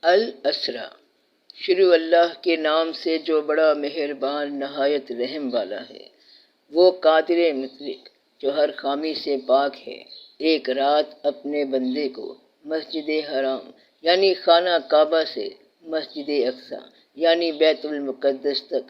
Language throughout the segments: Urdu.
الاسرا۔ شروع اللہ کے نام سے جو بڑا مہربان نہایت رحم والا ہے۔ وہ قادر مطلق جو ہر خامی سے پاک ہے، ایک رات اپنے بندے کو مسجد حرام یعنی خانہ کعبہ سے مسجد اقصی یعنی بیت المقدس تک،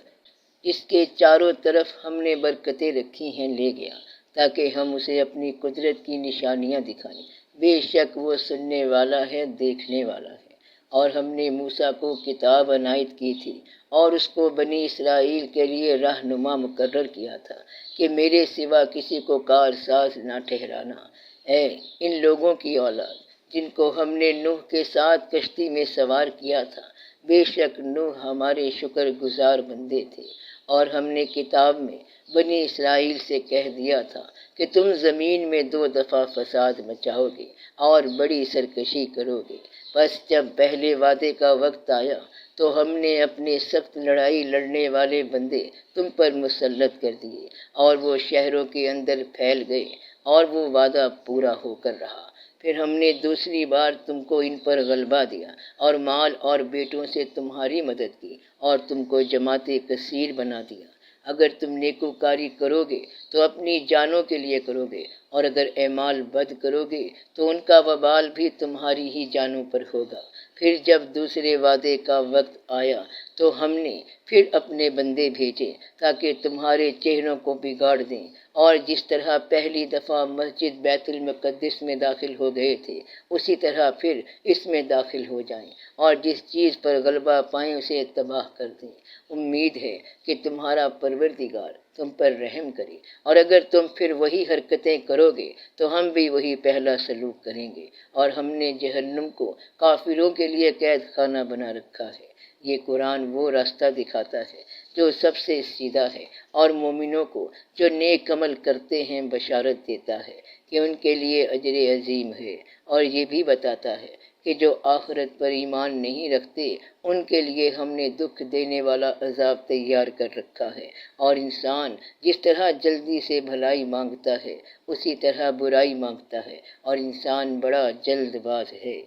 جس کے چاروں طرف ہم نے برکتیں رکھی ہیں، لے گیا تاکہ ہم اسے اپنی قدرت کی نشانیاں دکھائیں۔ بے شک وہ سننے والا ہے، دیکھنے والا ہے۔ اور ہم نے موسیٰ کو کتاب عنایت کی تھی اور اس کو بنی اسرائیل کے لیے رہنما مقرر کیا تھا کہ میرے سوا کسی کو کارساز نہ ٹھہرانا۔ اے ان لوگوں کی اولاد جن کو ہم نے نوح کے ساتھ کشتی میں سوار کیا تھا، بے شک نوح ہمارے شکر گزار بندے تھے، اور ہم نے کتاب میں بنی اسرائیل سے کہہ دیا تھا کہ تم زمین میں 2 دفعہ فساد مچاؤ گے اور بڑی سرکشی کرو گے۔ بس جب پہلے وعدے کا وقت آیا تو ہم نے اپنے سخت لڑائی لڑنے والے بندے تم پر مسلط کر دیے، اور وہ شہروں کے اندر پھیل گئے، اور وہ وعدہ پورا ہو کر رہا۔ پھر ہم نے دوسری بار تم کو ان پر غلبہ دیا اور مال اور بیٹوں سے تمہاری مدد کی، اور تم کو جماعت کثیر بنا دیا۔ اگر تم نیکوکاری کرو گے تو اپنی جانوں کے لیے کرو گے، اور اگر اعمال بد کرو گے تو ان کا وبال بھی تمہاری ہی جانوں پر ہوگا۔ پھر جب دوسرے وعدے کا وقت آیا تو ہم نے پھر اپنے بندے بھیجے تاکہ تمہارے چہروں کو بگاڑ دیں، اور جس طرح پہلی دفعہ مسجد بیت المقدس میں داخل ہو گئے تھے، اسی طرح پھر اس میں داخل ہو جائیں، اور جس چیز پر غلبہ پائیں اسے تباہ کر دیں۔ امید ہے کہ تمہارا پروردگار تم پر رحم کرے، اور اگر تم پھر وہی حرکتیں کرو گے تو ہم بھی وہی پہلا سلوک کریں گے، اور ہم نے جہنم کو کافروں کے لیے قید خانہ بنا رکھا ہے۔ یہ قرآن وہ راستہ دکھاتا ہے جو سب سے سیدھا ہے، اور مومنوں کو جو نیک عمل کرتے ہیں بشارت دیتا ہے کہ ان کے لیے اجر عظیم ہے، اور یہ بھی بتاتا ہے کہ جو آخرت پر ایمان نہیں رکھتے ان کے لیے ہم نے دکھ دینے والا عذاب تیار کر رکھا ہے۔ اور انسان جس طرح جلدی سے بھلائی مانگتا ہے اسی طرح برائی مانگتا ہے، اور انسان بڑا جلد باز ہے۔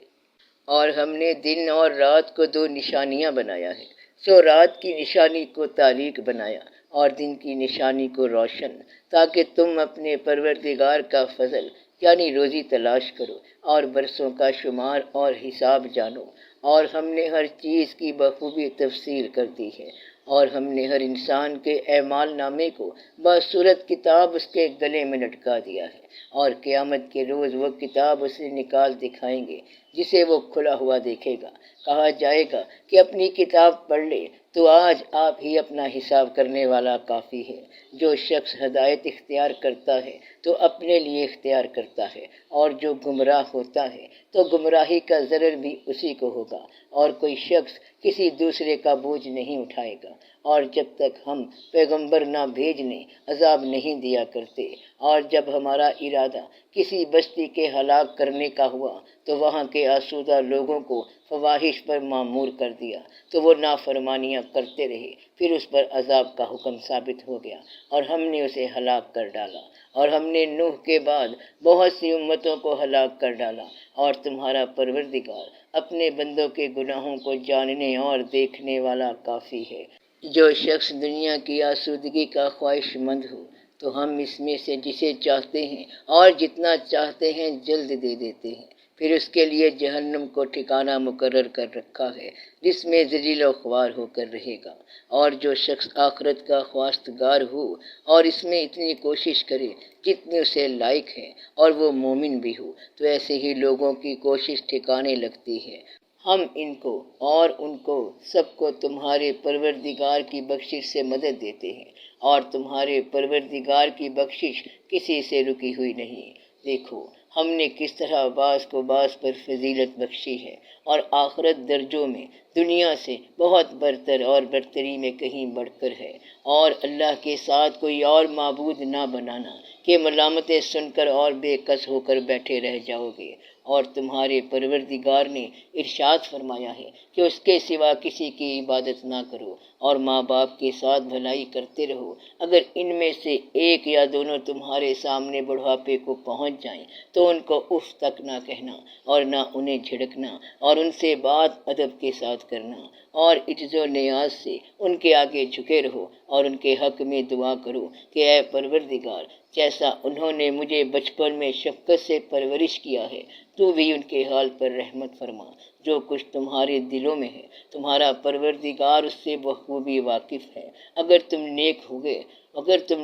اور ہم نے دن اور رات کو 2 نشانیاں بنایا ہے، سو رات کی نشانی کو تاریک بنایا اور دن کی نشانی کو روشن، تاکہ تم اپنے پروردگار کا فضل یعنی روزی تلاش کرو اور برسوں کا شمار اور حساب جانو۔ اور ہم نے ہر چیز کی بخوبی تفصیل کر دی ہے، اور ہم نے ہر انسان کے اعمال نامے کو باصورت کتاب اس کے گلے میں لٹکا دیا ہے، اور قیامت کے روز وہ کتاب اسے نکال دکھائیں گے جسے وہ کھلا ہوا دیکھے گا۔ کہا جائے گا کہ اپنی کتاب پڑھ لے تو آج آپ ہی اپنا حساب کرنے والا کافی ہے۔ جو شخص ہدایت اختیار کرتا ہے تو اپنے لیے اختیار کرتا ہے، اور جو گمراہ ہوتا ہے تو گمراہی کا ضرر بھی اسی کو ہوگا، اور کوئی شخص کسی دوسرے کا بوجھ نہیں اٹھائے گا۔ اور جب تک ہم پیغمبر نہ بھیجنے عذاب نہیں دیا کرتے، اور جب ہمارا ارادہ کسی بستی کے ہلاک کرنے کا ہوا تو وہاں کے آسودہ لوگوں کو فواحش پر معمور کر دیا تو وہ نافرمانیاں کرتے رہے، پھر اس پر عذاب کا حکم ثابت ہو گیا اور ہم نے اسے ہلاک کر ڈالا۔ اور ہم نے نوح کے بعد بہت سی امتوں کو ہلاک کر ڈالا، اور تمہارا پروردگار اپنے بندوں کے گناہوں کو جاننے اور دیکھنے والا کافی ہے۔ جو شخص دنیا کی آسودگی کا خواہش مند ہو تو ہم اس میں سے جسے چاہتے ہیں اور جتنا چاہتے ہیں جلد دے دیتے ہیں، پھر اس کے لیے جہنم کو ٹھکانہ مقرر کر رکھا ہے جس میں ذلیل و خوار ہو کر رہے گا۔ اور جو شخص آخرت کا خواستگار ہو اور اس میں اتنی کوشش کرے جتنی اسے لائق ہے اور وہ مومن بھی ہو، تو ایسے ہی لوگوں کی کوشش ٹھکانے لگتی ہے۔ ہم ان کو اور ان کو سب کو تمہارے پروردگار کی بخشش سے مدد دیتے ہیں، اور تمہارے پروردگار کی بخشش کسی سے رکی ہوئی نہیں۔ دیکھو ہم نے کس طرح بعض کو بعض پر فضیلت بخشی ہے، اور آخرت درجوں میں دنیا سے بہت برتر اور برتری میں کہیں بڑھ کر ہے۔ اور اللہ کے ساتھ کوئی اور معبود نہ بنانا کہ ملامتیں سن کر اور بے کس ہو کر بیٹھے رہ جاؤ گے۔ اور تمہارے پروردگار نے ارشاد فرمایا ہے کہ اس کے سوا کسی کی عبادت نہ کرو اور ماں باپ کے ساتھ بھلائی کرتے رہو۔ اگر ان میں سے ایک یا دونوں تمہارے سامنے بڑھاپے کو پہنچ جائیں تو ان کو اف تک نہ کہنا اور نہ انہیں جھڑکنا، اور ان سے بات ادب کے ساتھ کرنا، اور عجز و نیاز سے ان کے آگے جھکے رہو اور ان کے حق میں دعا کرو کہ اے پروردگار، جیسا انہوں نے مجھے بچپن میں شفقت سے پرورش کیا ہے، تو بھی ان کے حال پر رحمت فرما۔ جو کچھ تمہارے دلوں میں ہے تمہارا پروردگار اس سے بخوبی واقف ہے۔ اگر تم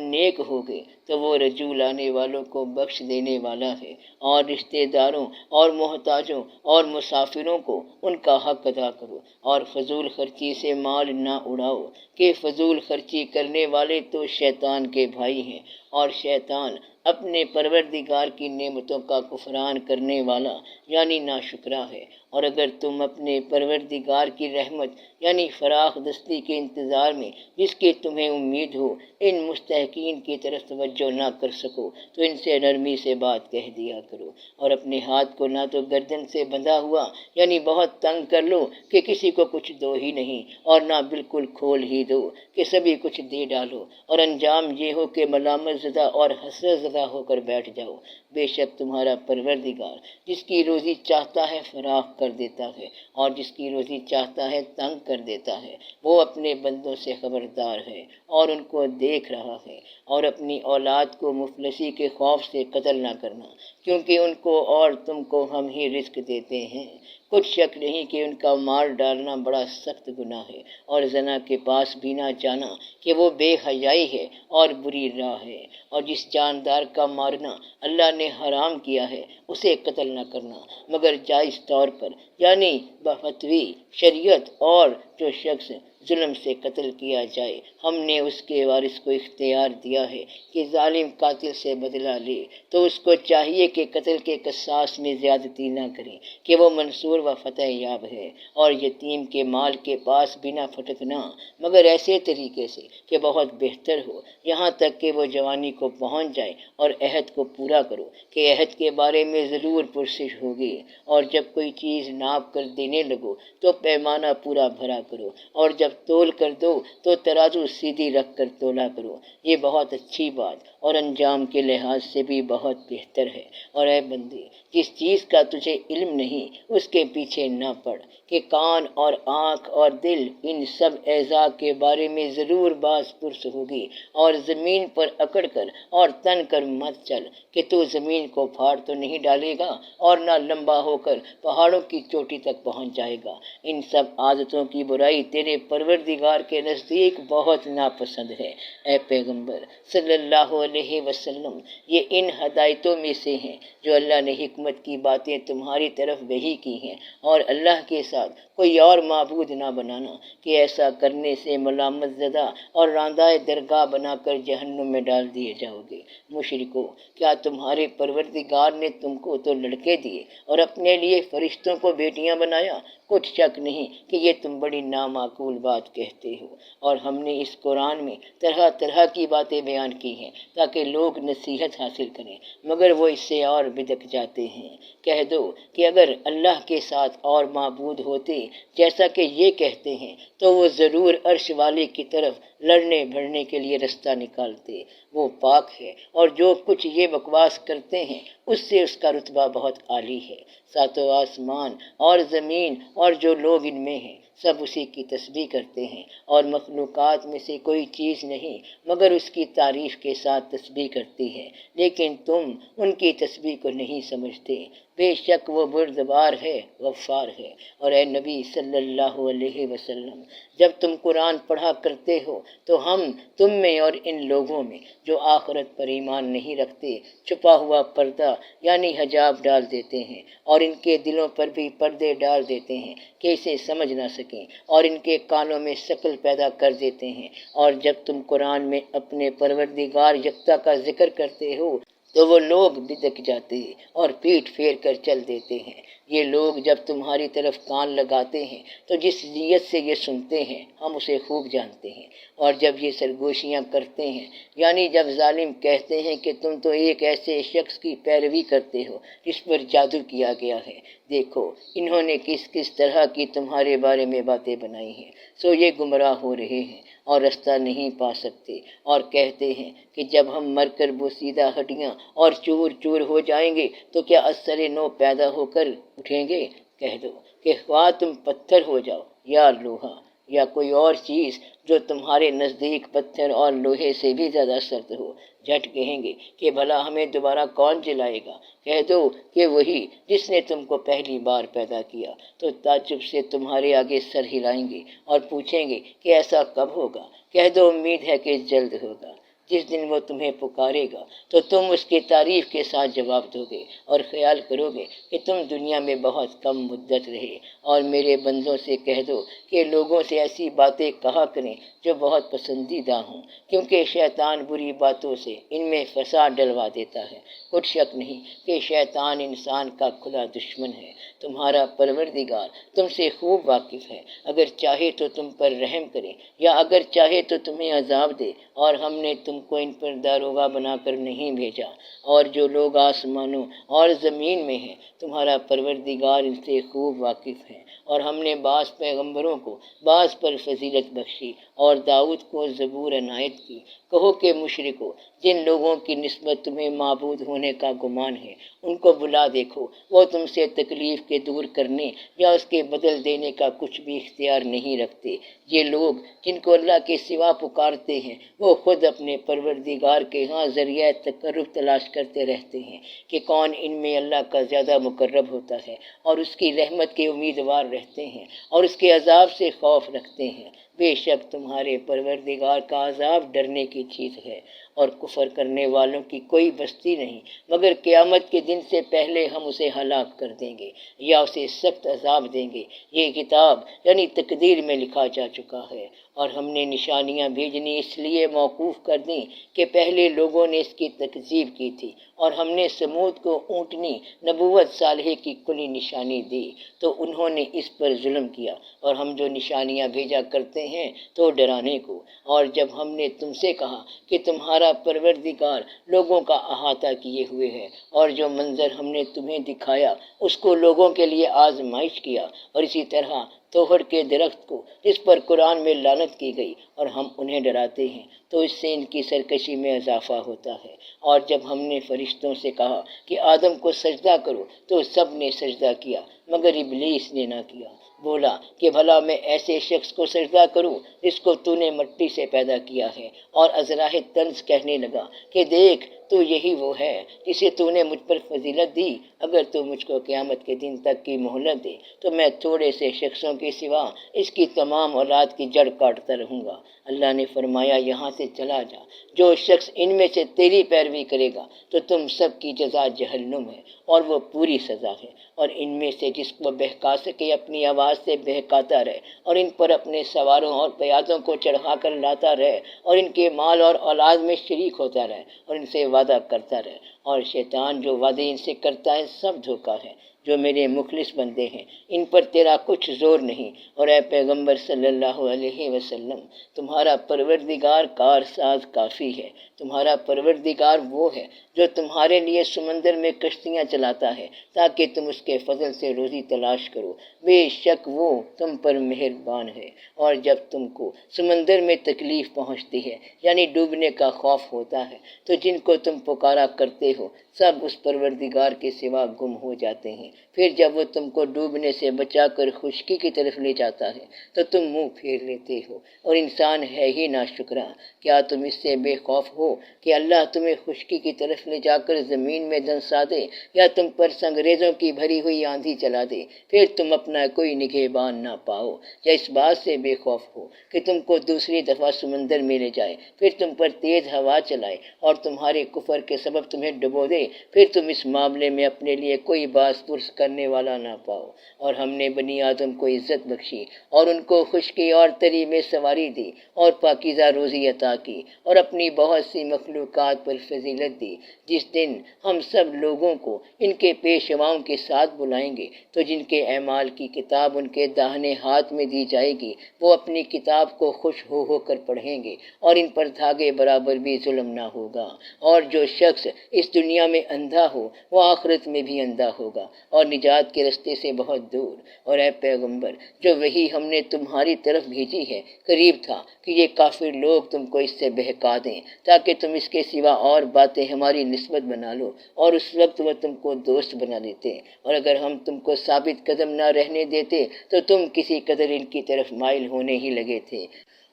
نیک ہوگے تو وہ رجوع لانے والوں کو بخش دینے والا ہے، اور رشتہ داروں اور محتاجوں اور مسافروں کو ان کا حق ادا کرو، اور فضول خرچی سے مال نہ اڑاؤ، کہ فضول خرچی کرنے والے تو شیطان کے بھائی ہیں، اور شیطان اپنے پروردگار کی نعمتوں کا کفران کرنے والا یعنی ناشکرا ہے۔ اور اگر تم اپنے پروردگار کی رحمت یعنی فراخ دستی کے انتظار میں جس کی تمہیں امید ہو ان مستحقین کی طرف توجہ نہ کر سکو تو ان سے نرمی سے بات کہہ دیا کرو، اور اپنے ہاتھ کو نہ تو گردن سے بندھا ہوا یعنی بہت تنگ کر لو کہ کسی کو کچھ دو ہی نہیں، اور نہ بالکل کھول ہی دو کہ سبھی کچھ دے ڈالو، اور انجام یہ ہو کہ ملامت زدہ اور حسرت زدہ ہو کر بیٹھ جاؤ۔ بے شک تمہارا پروردگار جس کی روزی چاہتا ہے فراخ کر دیتا ہے، اور جس کی روزی چاہتا ہے تنگ کر دیتا ہے۔ وہ اپنے بندوں سے خبردار ہے اور ان کو دیکھ رہا ہے۔ اور اپنی اولاد کو مفلسی کے خوف سے قتل نہ کرنا، کیونکہ ان کو اور تم کو ہم ہی رزق دیتے ہیں۔ کچھ شک نہیں کہ ان کا مار ڈالنا بڑا سخت گناہ ہے، اور زنا کے پاس بھی نہ جانا کہ وہ بے حیائی ہے اور بری راہ ہے۔ اور جس جاندار کا مارنا اللہ نے حرام کیا ہے اسے قتل نہ کرنا مگر جائز طور پر، یعنی بفتوی شریعت، اور جو شخص ظلم سے قتل کیا جائے ہم نے اس کے وارث کو اختیار دیا ہے کہ ظالم قاتل سے بدلہ لے، تو اس کو چاہیے کہ قتل کے قصاص میں زیادتی نہ کرے کہ وہ منصور و فتح یاب ہے، اور یتیم کے مال کے پاس بھی نہ پھٹکنا مگر ایسے طریقے سے کہ بہت بہتر ہو، یہاں تک کہ وہ جوانی کو پہنچ جائے، اور عہد کو پورا کرو کہ عہد کے بارے میں ضرور پرسش ہوگی۔ اور جب کوئی چیز ناپ کر دینے لگو تو پیمانہ پورا بھرا کرو، اور جب تول کر دو تو ترازو سیدھی رکھ کر تولا کرو، یہ بہت اچھی بات اور انجام کے لحاظ سے بھی بہت بہتر ہے۔ اور اے بندے، جس چیز کا تجھے علم نہیں اس کے پیچھے نہ پڑ، کہ کان اور آنکھ اور دل ان سب اعضاء کے بارے میں ضرور باز پرس ہوگی، اور زمین پر اکڑ کر اور تن کر مت چل کہ تو زمین کو پھاڑ تو نہیں ڈالے گا اور نہ لمبا ہو کر پہاڑوں کی چوٹی تک پہنچ جائے گا۔ ان سب عادتوں کی برائی تیرے پروردگار کے نزدیک بہت ناپسند ہے۔ اے پیغمبر صلی اللہ علیہ وسلم، یہ ان ہدایتوں میں سے ہیں جو اللہ نے حکمت کی باتیں تمہاری طرف وحی کی ہیں، اور اللہ کے ساتھ کوئی اور معبود نہ بنانا، کہ ایسا کرنے سے ملامت زدہ اور راندہ درگاہ بنا کر جہنم میں ڈال دیے جاؤ گے۔ مشرکو، کیا تمہارے پروردگار نے تم کو تو لڑکے دیے اور اپنے لیے فرشتوں کو بیٹیاں بنایا؟ کچھ شک نہیں کہ یہ تم بڑی نامعقول بات کہتے ہو، اور ہم نے اس قرآن میں طرح طرح کی باتیں بیان کی ہیں تاکہ لوگ نصیحت حاصل کریں، مگر وہ اس سے اور بدک جاتے ہیں۔ کہہ دو کہ اگر اللہ کے ساتھ اور معبود ہوتے جیسا کہ یہ کہتے ہیں تو وہ ضرور عرش والے کی طرف لڑنے بھڑنے کے لیے رستہ نکالتے، وہ پاک ہے، اور جو کچھ یہ بکواس کرتے ہیں اس سے اس کا رتبہ بہت عالی ہے۔ ساتوں آسمان اور زمین اور جو لوگ ان میں ہیں سب اسی کی تسبیح کرتے ہیں، اور مخلوقات میں سے کوئی چیز نہیں مگر اس کی تعریف کے ساتھ تسبیح کرتی ہے، لیکن تم ان کی تسبیح کو نہیں سمجھتے۔ بے شک وہ بردبار ہے، غفار ہے۔ اور اے نبی صلی اللہ علیہ وسلم، جب تم قرآن پڑھا کرتے ہو تو ہم تم میں اور ان لوگوں میں جو آخرت پر ایمان نہیں رکھتے چھپا ہوا پردہ یعنی حجاب ڈال دیتے ہیں، اور ان کے دلوں پر بھی پردے ڈال دیتے ہیں کہ اسے سمجھ نہ سکیں، اور ان کے کانوں میں شکل پیدا کر دیتے ہیں۔ اور جب تم قرآن میں اپنے پروردگار یکتا کا ذکر کرتے ہو تو وہ لوگ بدک جاتے اور پیٹھ پھیر کر چل دیتے ہیں۔ یہ لوگ جب تمہاری طرف کان لگاتے ہیں تو جس نیت سے یہ سنتے ہیں ہم اسے خوب جانتے ہیں، اور جب یہ سرگوشیاں کرتے ہیں یعنی جب ظالم کہتے ہیں کہ تم تو ایک ایسے شخص کی پیروی کرتے ہو جس پر جادو کیا گیا ہے، دیکھو انہوں نے کس کس طرح کی تمہارے بارے میں باتیں بنائی ہیں، سو یہ گمراہ ہو رہے ہیں اور رستہ نہیں پا سکتے، اور کہتے ہیں کہ جب ہم مر کر بوسیدہ ہڈیاں اور چور چور ہو جائیں گے تو کیا اثر نو پیدا ہو کر اٹھیں گے؟ کہہ دو کہ خواہ تم پتھر ہو جاؤ یا لوہا یا کوئی اور چیز جو تمہارے نزدیک پتھر اور لوہے سے بھی زیادہ سخت ہو، جھٹ کہیں گے کہ بھلا ہمیں دوبارہ کون جلائے گا؟ کہہ دو کہ وہی جس نے تم کو پہلی بار پیدا کیا، تو تعجب سے تمہارے آگے سر ہلائیں گے اور پوچھیں گے کہ ایسا کب ہوگا؟ کہہ دو امید ہے کہ جلد ہوگا۔ جس دن وہ تمہیں پکارے گا تو تم اس کی تعریف کے ساتھ جواب دو گے اور خیال کرو گے کہ تم دنیا میں بہت کم مدت رہے، اور میرے بندوں سے کہہ دو کہ لوگوں سے ایسی باتیں کہا کریں جو بہت پسندیدہ ہوں، کیونکہ شیطان بری باتوں سے ان میں فساد ڈلوا دیتا ہے۔ کچھ شک نہیں کہ شیطان انسان کا کھلا دشمن ہے۔ تمہارا پروردگار تم سے خوب واقف ہے، اگر چاہے تو تم پر رحم کرے یا اگر چاہے تو تمہیں عذاب دے، اور ہم نے تم کو ان پر داروغہ بنا کر نہیں بھیجا، اور جو لوگ آسمانوں اور زمین میں ہیں تمہارا پروردگار ان سے خوب واقف ہے، اور ہم نے بعض پیغمبروں کو بعض پر فضیلت بخشی اور داؤد کو زبور عنایت کی۔ کہو کہ مشرکو، جن لوگوں کی نسبت تمہیں معبود ہونے کا گمان ہے ان کو بلا دیکھو، وہ تم سے تکلیف کے دور کرنے یا اس کے بدل دینے کا کچھ بھی اختیار نہیں رکھتے۔ یہ لوگ جن کو اللہ کے سوا پکارتے ہیں وہ خود اپنے پروردگار کے ہاں ذریعہ تقرب تلاش کرتے رہتے ہیں کہ کون ان میں اللہ کا زیادہ مقرب ہوتا ہے، اور اس کی رحمت کے امیدوار رہتے ہیں اور اس کے عذاب سے خوف رکھتے ہیں۔ بے شک تمہارے پروردگار کا عذاب ڈرنے کی چیز ہے، اور کفر کرنے والوں کی کوئی بستی نہیں مگر قیامت کے دن سے پہلے ہم اسے ہلاک کر دیں گے یا اسے سخت عذاب دیں گے۔ یہ کتاب یعنی تقدیر میں لکھا جا چکا ہے، اور ہم نے نشانیاں بھیجنی اس لیے موقوف کر دیں کہ پہلے لوگوں نے اس کی تکذیب کی تھی، اور ہم نے سمود کو اونٹنی نبوت صالحہ کی کھلی نشانی دی تو انہوں نے اس پر ظلم کیا، اور ہم جو نشانیاں بھیجا کرتے ہیں تو ڈرانے کو۔ اور جب ہم نے تم سے کہا کہ تمہارا پروردگار لوگوں کا احاطہ کیے ہوئے ہے، اور جو منظر ہم نے تمہیں دکھایا اس کو لوگوں کے لیے آزمائش کیا، اور اسی طرح توہر کے درخت کو جس پر قرآن میں لعنت کی گئی اور ہم انہیں ڈراتے ہیں، تو اس سے ان کی سرکشی میں اضافہ ہوتا ہے۔ اور جب ہم نے فرشتوں سے کہا کہ آدم کو سجدہ کرو تو سب نے سجدہ کیا مگر ابلیس نے نہ کیا، بولا کہ بھلا میں ایسے شخص کو سجدہ کروں جس کو تو نے مٹی سے پیدا کیا ہے، اور ازراہ طنز کہنے لگا کہ دیکھ تو یہی وہ ہے جسے تو نے مجھ پر فضیلت دی، اگر تو مجھ کو قیامت کے دن تک کی مہلت دے تو میں تھوڑے سے شخصوں کے سوا اس کی تمام اولاد کی جڑ کاٹتا رہوں گا۔ اللہ نے فرمایا یہاں سے چلا جا، جو شخص ان میں سے تیری پیروی کرے گا تو تم سب کی جزا جہنم ہے اور وہ پوری سزا ہے، اور ان میں سے جس کو بہکا سکے اپنی آواز سے بہکاتا رہے، اور ان پر اپنے سواروں اور پیادوں کو چڑھا کر لاتا رہے، اور ان کے مال اور اولاد میں شریک ہوتا رہے اور ان سے وعدہ کرتا رہے، اور شیطان جو وعدے ان سے کرتا ہے سب دھوکہ ہے۔ جو میرے مخلص بندے ہیں ان پر تیرا کچھ زور نہیں، اور اے پیغمبر صلی اللہ علیہ وسلم تمہارا پروردگار کارساز کافی ہے۔ تمہارا پروردگار وہ ہے جو تمہارے لیے سمندر میں کشتیاں چلاتا ہے تاکہ تم اس کے فضل سے روزی تلاش کرو، بے شک وہ تم پر مہربان ہے۔ اور جب تم کو سمندر میں تکلیف پہنچتی ہے یعنی ڈوبنے کا خوف ہوتا ہے تو جن کو تم پکارا کرتے ہو سب اس پروردگار کے سوا گم ہو جاتے ہیں، پھر جب وہ تم کو ڈوبنے سے بچا کر خشکی کی طرف لے جاتا ہے تو تم منہ پھیر لیتے ہو، اور انسان ہے ہی ناشکرا۔ کیا تم اس سے بے خوف ہو کہ اللہ تمہیں خشکی کی طرف لے جا کر زمین میں دھنسا دے یا تم پر سنگریزوں کی بھری ہوئی آندھی چلا دے، پھر تم اپنا کوئی نگہبان نہ پاؤ؟ یا اس بات سے بے خوف ہو کہ تم کو دوسری دفعہ سمندر میں لے جائے، پھر تم پر تیز ہوا چلائے اور تمہارے کفر کے سبب تمہیں ڈبو دے، پھر تم اس معاملے میں اپنے لیے کوئی باعث پرس کرنے والا نہ پاؤ۔ اور ہم نے بنی آدم کو عزت بخشی اور ان کو خشکی اور تری میں سواری دی اور پاکیزہ روزی عطا کی اور اپنی بہت سی مخلوقات پر فضیلت دی۔ جس دن ہم سب لوگوں کو ان کے پیشواؤں کے ساتھ بلائیں گے تو جن کے اعمال کی کتاب ان کے داہنے ہاتھ میں دی جائے گی وہ اپنی کتاب کو خوش ہو کر پڑھیں گے اور ان پر دھاگے برابر بھی ظلم نہ ہوگا۔ اور جو شخص اس دنیا میں اندھا ہو وہ آخرت میں بھی اندھا ہوگا اور نجات کے رستے سے بہت دور۔ اور اے پیغمبر، جو وحی ہم نے تمہاری طرف بھیجی ہے قریب تھا کہ یہ کافر لوگ تم کو اس سے بہکا دیں تاکہ تم اس کے سوا اور باتیں ہماری نسبت بنا لو، اور اس وقت وہ تم کو دوست بنا لیتے، اور اگر ہم تم کو ثابت قدم نہ رہنے دیتے تو تم کسی قدر ان کی طرف مائل ہونے ہی لگے تھے۔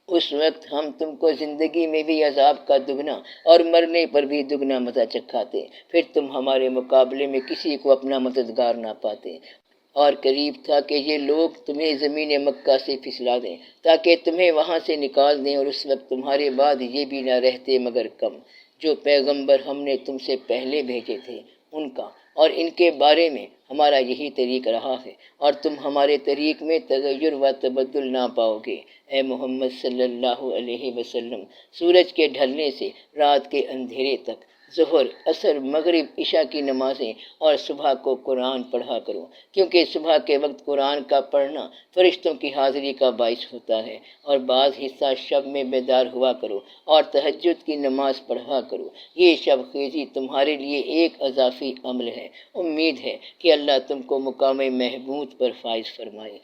اس وقت ہم تم کو زندگی میں بھی عذاب کا دگنا اور مرنے پر بھی دگنا مزہ چکھاتے، پھر تم ہمارے مقابلے میں کسی کو اپنا مددگار نہ پاتے۔ اور قریب تھا کہ یہ لوگ تمہیں زمین مکہ سے پھسلا دیں تاکہ تمہیں وہاں سے نکال دیں، اور اس وقت تمہارے بعد یہ بھی نہ رہتے مگر کم۔ جو پیغمبر ہم نے تم سے پہلے بھیجے تھے ان کا اور ان کے بارے میں ہمارا یہی طریق رہا ہے، اور تم ہمارے طریق میں تغیر و تبدل نہ پاؤ گے۔ اے محمد صلی اللہ علیہ وسلم، سورج کے ڈھلنے سے رات کے اندھیرے تک ظہر، عصر، مغرب، عشاء کی نمازیں اور صبح کو قرآن پڑھا کرو، کیونکہ صبح کے وقت قرآن کا پڑھنا فرشتوں کی حاضری کا باعث ہوتا ہے، اور بعض حصہ شب میں بیدار ہوا کرو اور تہجد کی نماز پڑھا کرو۔ یہ شب خیزی تمہارے لیے ایک اضافی عمل ہے۔ امید ہے کہ اللہ تم کو مقام محمود پر فائز فرمائے۔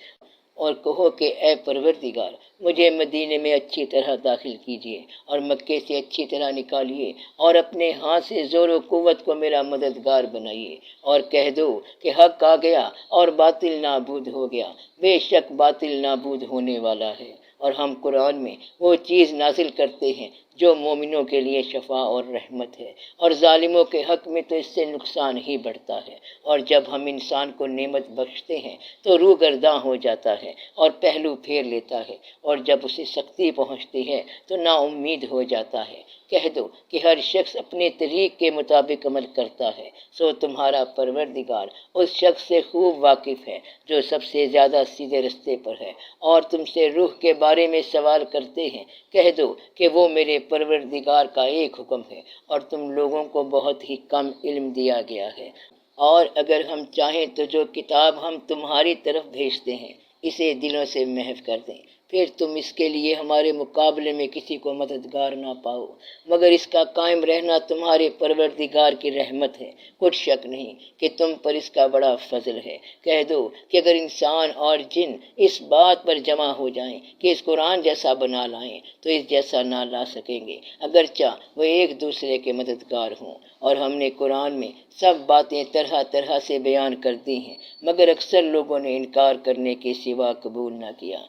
اور کہو کہ اے پروردگار، مجھے مدینے میں اچھی طرح داخل کیجیے اور مکے سے اچھی طرح نکالیے، اور اپنے ہاتھ سے زور و قوت کو میرا مددگار بنائیے، اور کہہ دو کہ حق آ گیا اور باطل نابود ہو گیا، بے شک باطل نابود ہونے والا ہے۔ اور ہم قرآن میں وہ چیز نازل کرتے ہیں جو مومنوں کے لیے شفا اور رحمت ہے، اور ظالموں کے حق میں تو اس سے نقصان ہی بڑھتا ہے۔ اور جب ہم انسان کو نعمت بخشتے ہیں تو روح گرداں ہو جاتا ہے اور پہلو پھیر لیتا ہے، اور جب اسے سختی پہنچتی ہے تو نا امید ہو جاتا ہے۔ کہہ دو کہ ہر شخص اپنے طریق کے مطابق عمل کرتا ہے، سو تمہارا پروردگار اس شخص سے خوب واقف ہے جو سب سے زیادہ سیدھے رستے پر ہے۔ اور تم سے روح کے بارے میں سوال کرتے ہیں، کہہ دو کہ وہ میرے پروردگار کا ایک حکم ہے، اور تم لوگوں کو بہت ہی کم علم دیا گیا ہے۔ اور اگر ہم چاہیں تو جو کتاب ہم تمہاری طرف بھیجتے ہیں اسے دلوں سے محو کر دیں، پھر تم اس کے لیے ہمارے مقابلے میں کسی کو مددگار نہ پاؤ، مگر اس کا قائم رہنا تمہارے پروردگار کی رحمت ہے، کچھ شک نہیں کہ تم پر اس کا بڑا فضل ہے۔ کہہ دو کہ اگر انسان اور جن اس بات پر جمع ہو جائیں کہ اس قرآن جیسا بنا لائیں تو اس جیسا نہ لا سکیں گے، اگرچہ وہ ایک دوسرے کے مددگار ہوں۔ اور ہم نے قرآن میں سب باتیں طرح طرح سے بیان کر دی ہیں، مگر اکثر لوگوں نے انکار کرنے کے سوا قبول نہ کیا،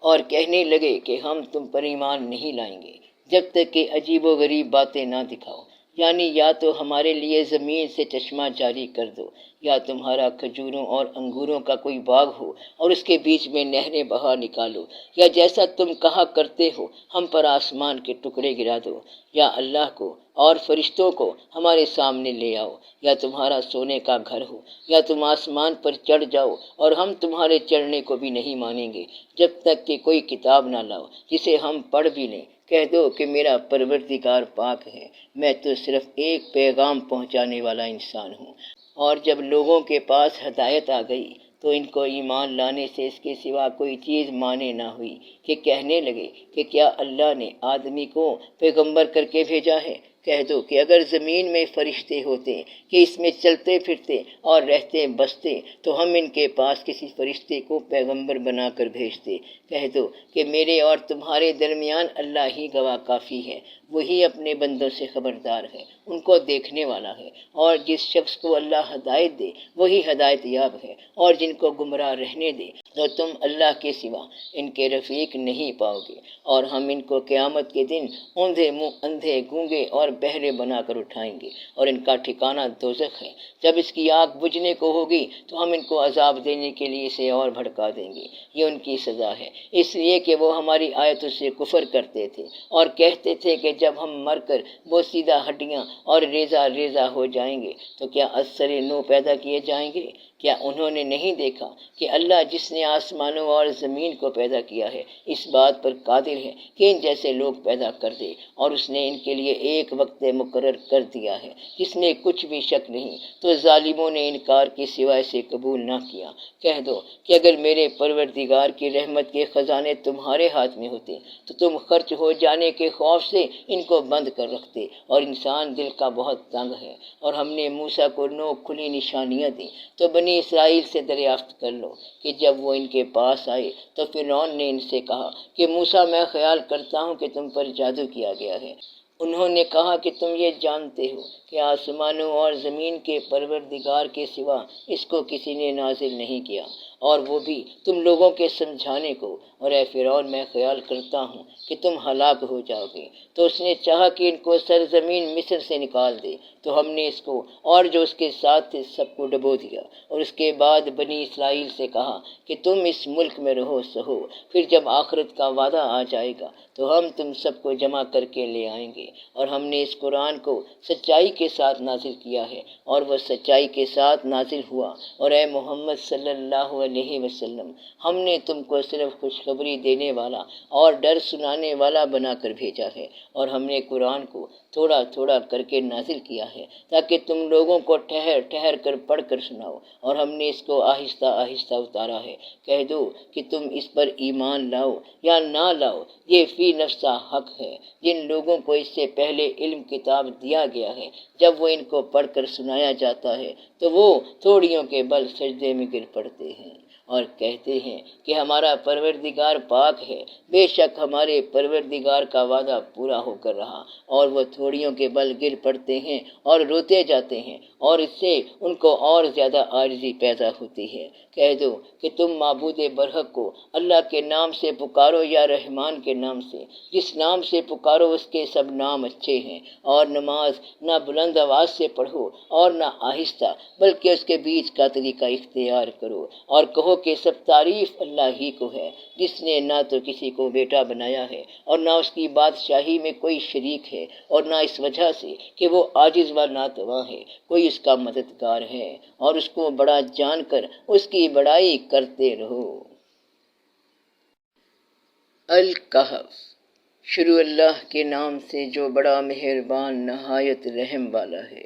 اور کہنے لگے کہ ہم تم پر ایمان نہیں لائیں گے جب تک کہ عجیب و غریب باتیں نہ دکھاؤ، یعنی یا تو ہمارے لیے زمین سے چشمہ جاری کر دو، یا تمہارا کھجوروں اور انگوروں کا کوئی باغ ہو اور اس کے بیچ میں نہریں بہا نکالو، یا جیسا تم کہا کرتے ہو ہم پر آسمان کے ٹکڑے گرا دو، یا اللہ کو اور فرشتوں کو ہمارے سامنے لے آؤ، یا تمہارا سونے کا گھر ہو، یا تم آسمان پر چڑھ جاؤ اور ہم تمہارے چڑھنے کو بھی نہیں مانیں گے جب تک کہ کوئی کتاب نہ لاؤ جسے ہم پڑھ بھی لیں۔ کہہ دو کہ میرا پروردگار پاک ہے، میں تو صرف ایک پیغام پہنچانے والا انسان ہوں۔ اور جب لوگوں کے پاس ہدایت آ گئی تو ان کو ایمان لانے سے اس کے سوا کوئی چیز مانے نہ ہوئی کہ کہنے لگے کہ کیا اللہ نے آدمی کو پیغمبر کر کے بھیجا ہے؟ کہہ دو کہ اگر زمین میں فرشتے ہوتے کہ اس میں چلتے پھرتے اور رہتے بستے تو ہم ان کے پاس کسی فرشتے کو پیغمبر بنا کر بھیجتے۔ کہہ دو کہ میرے اور تمہارے درمیان اللہ ہی گواہ کافی ہے، وہی اپنے بندوں سے خبردار ہے، ان کو دیکھنے والا ہے۔ اور جس شخص کو اللہ ہدایت دے وہی ہدایت یاب ہے، اور جن کو گمراہ رہنے دے تو تم اللہ کے سوا ان کے رفیق نہیں پاؤ گے۔ اور ہم ان کو قیامت کے دن اوندھے منہ اندھے گونگے اور پہرے بنا کر اٹھائیں گے، اور ان کا ٹھکانہ دوزخ ہے۔ جب اس کی آگ بجھنے کو ہوگی تو ہم ان کو عذاب دینے کے لیے اسے اور بھڑکا دیں گے۔ یہ ان کی سزا ہے، اس لیے کہ وہ ہماری آیتوں سے کفر کرتے تھے اور کہتے تھے کہ جب ہم مر کر بوسیدہ ہڈیاں اور ریزہ ریزہ ہو جائیں گے تو کیا از سر نو پیدا کیے جائیں گے؟ کیا انہوں نے نہیں دیکھا کہ اللہ جس نے آسمانوں اور زمین کو پیدا کیا ہے اس بات پر قادر ہے کہ ان جیسے لوگ پیدا کر دے، اور اس نے ان کے لیے ایک وقت مقرر کر دیا ہے جس میں کچھ بھی شک نہیں۔ تو ظالموں نے انکار کے سوائے سے قبول نہ کیا۔ کہہ دو کہ اگر میرے پروردگار کی رحمت کے خزانے تمہارے ہاتھ میں ہوتے تو تم خرچ ہو جانے کے خوف سے ان کو بند کر رکھتے، اور انسان دل کا بہت تنگ ہے۔ اور ہم نے موسیٰ کو 9 کھلی نشانیاں دیں تو بنی اسرائیل سے دریافت کر لو کہ جب وہ ان کے پاس آئے تو فرعون نے ان سے کہا کہ موسیٰ میں خیال کرتا ہوں کہ تم پر جادو کیا گیا ہے۔ انہوں نے کہا کہ تم یہ جانتے ہو کہ آسمانوں اور زمین کے پروردگار کے سوا اس کو کسی نے نازل نہیں کیا، اور وہ بھی تم لوگوں کے سمجھانے کو، اور اے فرعون میں خیال کرتا ہوں کہ تم ہلاک ہو جاؤ گے۔ تو اس نے چاہا کہ ان کو سرزمین مصر سے نکال دے، تو ہم نے اس کو اور جو اس کے ساتھ تھے سب کو ڈبو دیا، اور اس کے بعد بنی اسرائیل سے کہا کہ تم اس ملک میں رہو سہو، پھر جب آخرت کا وعدہ آ جائے گا تو ہم تم سب کو جمع کر کے لے آئیں گے۔ اور ہم نے اس قرآن کو سچائی کے ساتھ نازل کیا ہے، اور وہ سچائی کے ساتھ نازل ہوا۔ اور اے محمد صلی اللہ علیہ وسلم، ہم نے تم کو صرف خوشخبری دینے والا اور ڈر سنانے والا بنا کر بھیجا ہے، اور ہم نے قرآن کو تھوڑا تھوڑا کر کے نازل کیا ہے تاکہ تم لوگوں کو ٹھہر ٹھہر کر پڑھ کر سناؤ، اور ہم نے اس کو آہستہ آہستہ اتارا ہے۔ کہہ دو کہ تم اس پر ایمان لاؤ یا نہ لاؤ، یہ فی نفسہ حق ہے۔ جن لوگوں کو اس سے پہلے علم کتاب دیا گیا ہے، جب وہ ان کو پڑھ کر سنایا جاتا ہے تو وہ تھوڑیوں کے بل سجدے میں گر پڑتے ہیں اور کہتے ہیں کہ ہمارا پروردگار پاک ہے۔ بے شک ہمارے پروردگار کا وعدہ پورا ہو کر رہا، اور وہ تھوڑیوں کے بل گر پڑتے ہیں اور روتے جاتے ہیں، اور اس سے ان کو اور زیادہ عاجزی پیدا ہوتی ہے۔ کہہ دو کہ تم معبود برحق کو اللہ کے نام سے پکارو یا رحمان کے نام سے، جس نام سے پکارو اس کے سب نام اچھے ہیں، اور نماز نہ بلند آواز سے پڑھو اور نہ آہستہ، بلکہ اس کے بیچ کا طریقہ اختیار کرو، اور کہو کہ سب تعریف اللہ ہی کو ہے، جس نے نہ تو کسی کو بیٹا بنایا ہے اور نہ اس کی بادشاہی میں کوئی شریک ہے، اور نہ اس وجہ سے کہ وہ عاجز و ناتواں ہے کوئی اس کا مددگار ہے، اور اس کو بڑا جان کر اس کی بڑائی کرتے رہو۔ الکہف۔ شروع اللہ کے نام سے جو بڑا مہربان نہایت رحم والا ہے۔